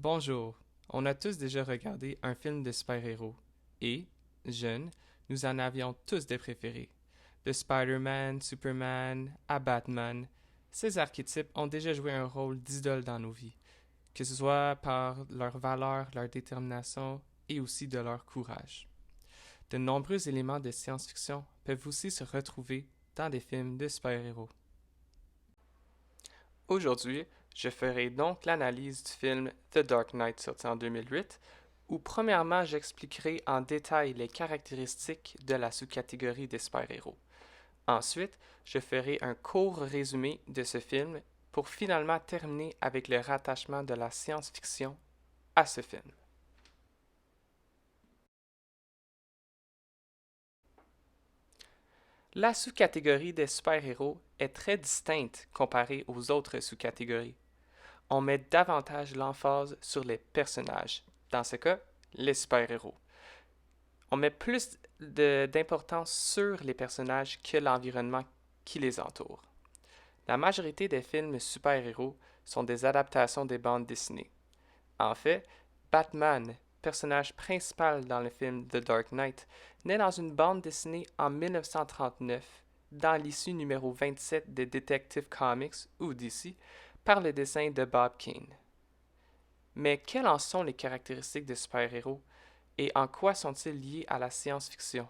Bonjour, on a tous déjà regardé un film de super-héros et, jeunes, nous en avions tous des préférés. De Spider-Man, Superman à Batman, ces archétypes ont déjà joué un rôle d'idole dans nos vies, que ce soit par leur valeur, leur détermination et aussi de leur courage. De nombreux éléments de science-fiction peuvent aussi se retrouver dans des films de super-héros. Aujourd'hui, je ferai donc l'analyse du film The Dark Knight sorti en 2008, où premièrement j'expliquerai en détail les caractéristiques de la sous-catégorie des super-héros. Ensuite, je ferai un court résumé de ce film pour finalement terminer avec le rattachement de la science-fiction à ce film. La sous-catégorie des super-héros est très distincte comparée aux autres sous-catégories. On met davantage l'emphase sur les personnages, dans ce cas, les super-héros. On met plus d'importance sur les personnages que l'environnement qui les entoure. La majorité des films super-héros sont des adaptations des bandes dessinées. En fait, Batman, personnage principal dans le film The Dark Knight, naît dans une bande dessinée en 1939, dans l'issue numéro 27 des Detective Comics, ou DC, par le dessin de Bob Kane. Mais quelles en sont les caractéristiques des super-héros et en quoi sont-ils liés à la science-fiction?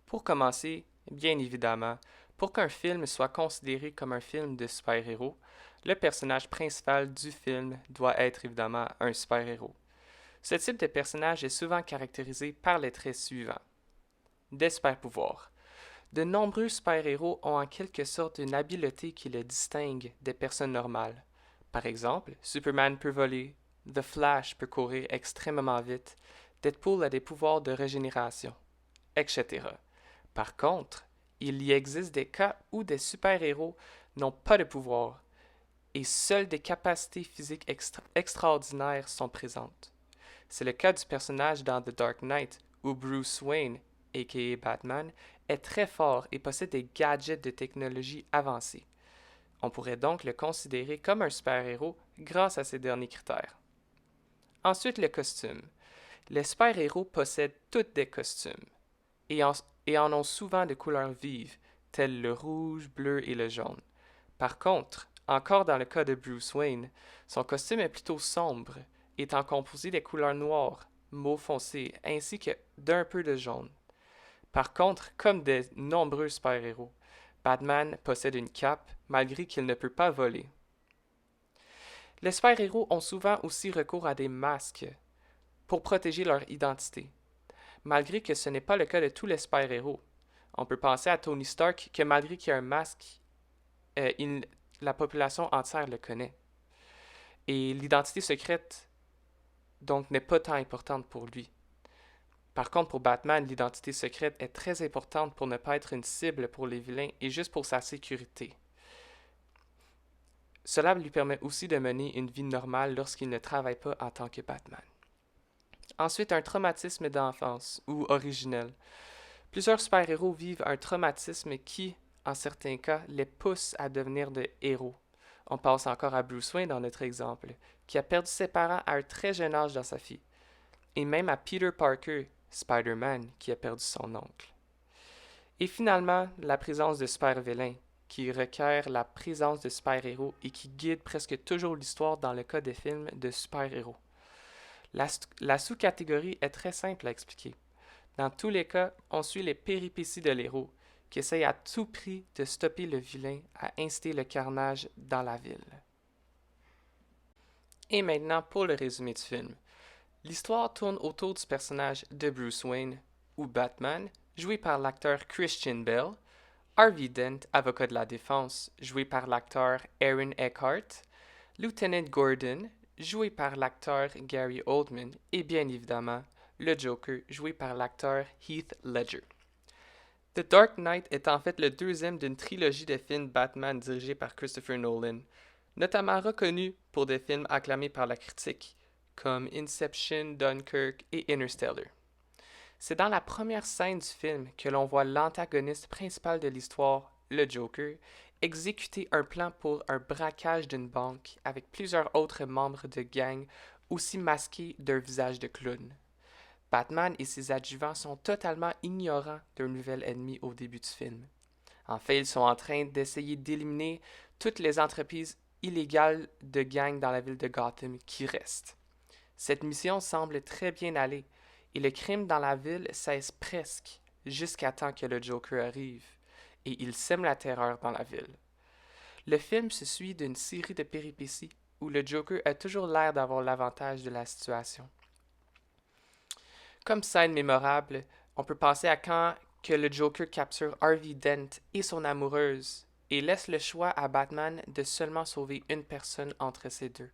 Pour commencer, bien évidemment, pour qu'un film soit considéré comme un film de super-héros, le personnage principal du film doit être évidemment un super-héros. Ce type de personnage est souvent caractérisé par les traits suivants. Des super-pouvoirs. De nombreux super-héros ont en quelque sorte une habileté qui le distingue des personnes normales. Par exemple, Superman peut voler, The Flash peut courir extrêmement vite, Deadpool a des pouvoirs de régénération, etc. Par contre, il y existe des cas où des super-héros n'ont pas de pouvoir et seules des capacités physiques extraordinaires sont présentes. C'est le cas du personnage dans The Dark Knight où Bruce Wayne, aka Batman, est très fort et possède des gadgets de technologie avancée. On pourrait donc le considérer comme un super-héros grâce à ces derniers critères. Ensuite, le costume. Les super-héros possèdent toutes des costumes et en ont souvent de couleurs vives, telles le rouge, bleu et le jaune. Par contre, encore dans le cas de Bruce Wayne, son costume est plutôt sombre, étant composé des couleurs noires, mauve foncé, ainsi que d'un peu de jaune. Par contre, comme de nombreux super-héros, Batman possède une cape malgré qu'il ne peut pas voler. Les super-héros ont souvent aussi recours à des masques pour protéger leur identité, malgré que ce n'est pas le cas de tous les super-héros. On peut penser à Tony Stark que malgré qu'il a un masque, la population entière le connaît. Et l'identité secrète, donc, n'est pas tant importante pour lui. Par contre, pour Batman, l'identité secrète est très importante pour ne pas être une cible pour les vilains et juste pour sa sécurité. Cela lui permet aussi de mener une vie normale lorsqu'il ne travaille pas en tant que Batman. Ensuite, un traumatisme d'enfance ou originel. Plusieurs super-héros vivent un traumatisme qui, en certains cas, les pousse à devenir des héros. On pense encore à Bruce Wayne dans notre exemple, qui a perdu ses parents à un très jeune âge dans sa vie, et même à Peter Parker, Spider-Man, qui a perdu son oncle. Et finalement, la présence de super-vilains, qui requiert la présence de super-héros et qui guide presque toujours l'histoire dans le cas des films de super-héros. La sous-catégorie est très simple à expliquer. Dans tous les cas, on suit les péripéties de l'héros, qui essaye à tout prix de stopper le vilain à inciter le carnage dans la ville. Et maintenant pour le résumé du film. L'histoire tourne autour du personnage de Bruce Wayne, ou Batman, joué par l'acteur Christian Bale, Harvey Dent, avocat de la défense, joué par l'acteur Aaron Eckhart, Lieutenant Gordon, joué par l'acteur Gary Oldman, et bien évidemment, le Joker, joué par l'acteur Heath Ledger. The Dark Knight est en fait le deuxième d'une trilogie de films Batman dirigés par Christopher Nolan, notamment reconnu pour des films acclamés par la critique, comme Inception, Dunkirk et Interstellar. C'est dans la première scène du film que l'on voit l'antagoniste principal de l'histoire, le Joker, exécuter un plan pour un braquage d'une banque avec plusieurs autres membres de gang aussi masqués d'un visage de clown. Batman et ses adjuvants sont totalement ignorants d'un nouvel ennemi au début du film. En fait, ils sont en train d'essayer d'éliminer toutes les entreprises illégales de gangs dans la ville de Gotham qui restent. Cette mission semble très bien aller, et le crime dans la ville cesse presque, jusqu'à temps que le Joker arrive, et il sème la terreur dans la ville. Le film se suit d'une série de péripéties où le Joker a toujours l'air d'avoir l'avantage de la situation. Comme scène mémorable, on peut penser à quand que le Joker capture Harvey Dent et son amoureuse et laisse le choix à Batman de seulement sauver une personne entre ces deux.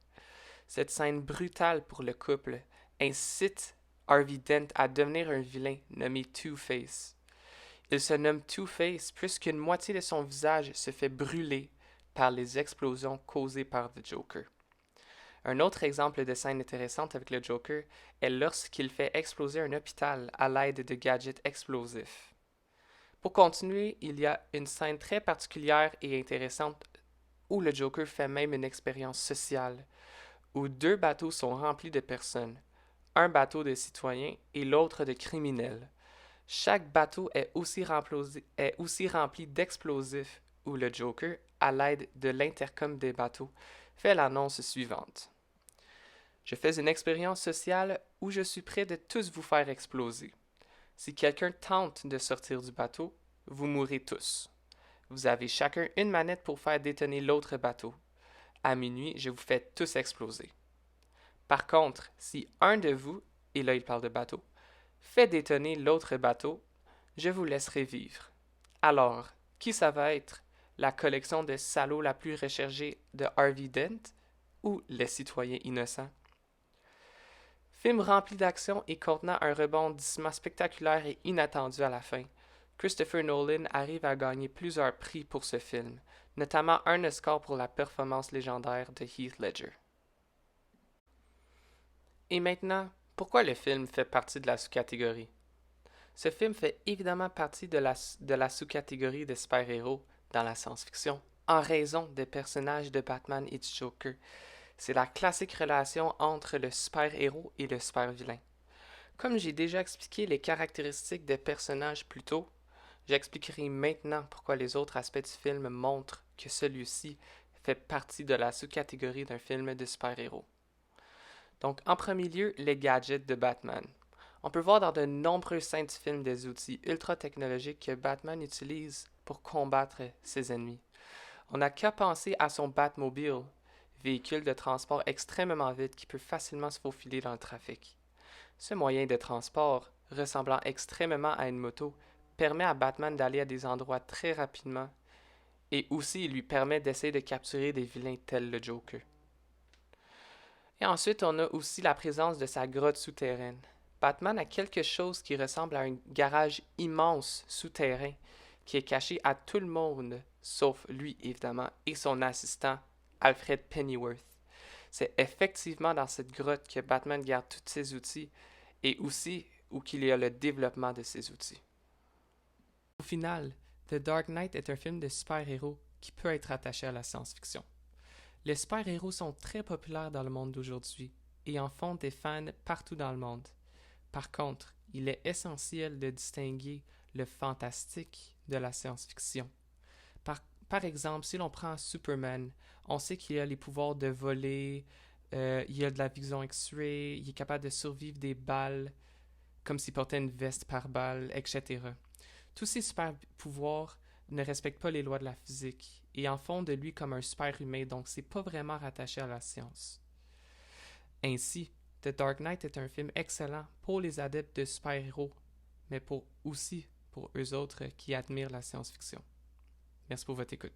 Cette scène brutale pour le couple incite Harvey Dent à devenir un vilain nommé Two-Face. Il se nomme Two-Face puisqu'une moitié de son visage se fait brûler par les explosions causées par le Joker. Un autre exemple de scène intéressante avec le Joker est lorsqu'il fait exploser un hôpital à l'aide de gadgets explosifs. Pour continuer, il y a une scène très particulière et intéressante où le Joker fait même une expérience sociale, où deux bateaux sont remplis de personnes, un bateau de citoyens et l'autre de criminels. Chaque bateau est aussi rempli d'explosifs où le Joker, à l'aide de l'intercom des bateaux, fait l'annonce suivante. Je fais une expérience sociale où je suis prêt de tous vous faire exploser. Si quelqu'un tente de sortir du bateau, vous mourrez tous. Vous avez chacun une manette pour faire détonner l'autre bateau. À minuit, je vous fais tous exploser. Par contre, si un de vous, et là il parle de bateau, fait détonner l'autre bateau, je vous laisserai vivre. Alors, qui ça va être? La collection de salauds la plus recherchée de Harvey Dent ou les citoyens innocents? Film rempli d'action et contenant un rebondissement spectaculaire et inattendu à la fin, Christopher Nolan arrive à gagner plusieurs prix pour ce film, notamment un Oscar pour la performance légendaire de Heath Ledger. Et maintenant, pourquoi le film fait partie de la sous-catégorie? Ce film fait évidemment partie de la sous-catégorie des super-héros dans la science-fiction, en raison des personnages de Batman et du Joker. C'est la classique relation entre le super-héros et le super-vilain. Comme j'ai déjà expliqué les caractéristiques des personnages plus tôt, j'expliquerai maintenant pourquoi les autres aspects du film montrent que celui-ci fait partie de la sous-catégorie d'un film de super-héros. Donc, en premier lieu, les gadgets de Batman. On peut voir dans de nombreuses scènes du film des outils ultra technologiques que Batman utilise pour combattre ses ennemis. On n'a qu'à penser à son Batmobile, véhicule de transport extrêmement vite qui peut facilement se faufiler dans le trafic. Ce moyen de transport, ressemblant extrêmement à une moto, permet à Batman d'aller à des endroits très rapidement et aussi il lui permet d'essayer de capturer des vilains tels le Joker. Et ensuite, on a aussi la présence de sa grotte souterraine. Batman a quelque chose qui ressemble à un garage immense souterrain qui est caché à tout le monde, sauf lui évidemment, et son assistant, Alfred Pennyworth. C'est effectivement dans cette grotte que Batman garde tous ses outils et aussi où qu'il y a le développement de ses outils. Au final, The Dark Knight est un film de super-héros qui peut être attaché à la science-fiction. Les super-héros sont très populaires dans le monde d'aujourd'hui et en font des fans partout dans le monde. Par contre, il est essentiel de distinguer le fantastique de la science-fiction. Par exemple, si l'on prend Superman, on sait qu'il a les pouvoirs de voler, il a de la vision X-ray, il est capable de survivre des balles, comme s'il portait une veste par balle, etc. Tous ces super-pouvoirs ne respectent pas les lois de la physique et en font de lui comme un super-humain, donc c'est pas vraiment rattaché à la science. Ainsi, The Dark Knight est un film excellent pour les adeptes de super-héros, mais aussi pour eux autres qui admirent la science-fiction. Merci pour votre écoute.